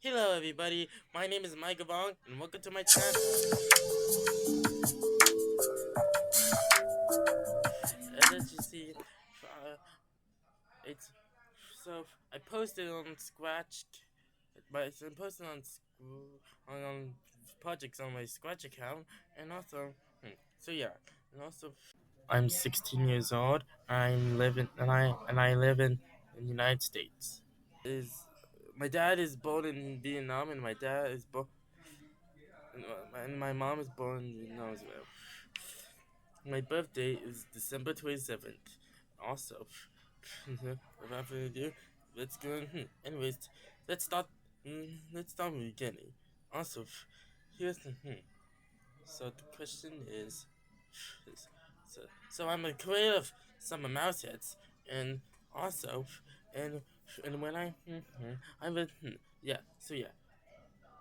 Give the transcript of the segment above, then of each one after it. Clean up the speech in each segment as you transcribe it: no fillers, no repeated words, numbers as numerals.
Hello everybody, my name is Mike Gavong and welcome to my channel. As you see, it's so I posted on Scratch, but I'm posting on projects on my Scratch account, and also, so yeah, and also, I'm 16 years old. I'm living and I live in the United States. Is My dad is born in Vietnam, and my dad is born and my mom is born in Vietnam as well. My birthday is December 27th. Also, without further ado, let's go. Anyways, let's start. Let's start from the beginning. Also, here's the. So the question is so, so I'm a creator of some mouse heads, and also, and and when I'm a, yeah. So yeah.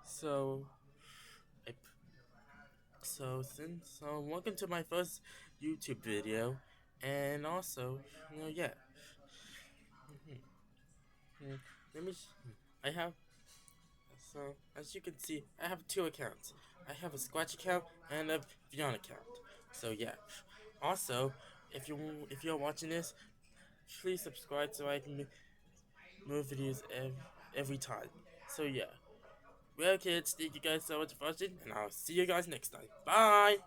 So I welcome to my first YouTube video, and also, yeah. Mhm, Let me. I have so as you can see, I have two accounts. I have a Squatch account and a Beyond account. So yeah. Also, if you're watching this, please subscribe so I can make more videos every time. So yeah. Well, kids, thank you guys so much for watching, and I'll see you guys next time. Bye.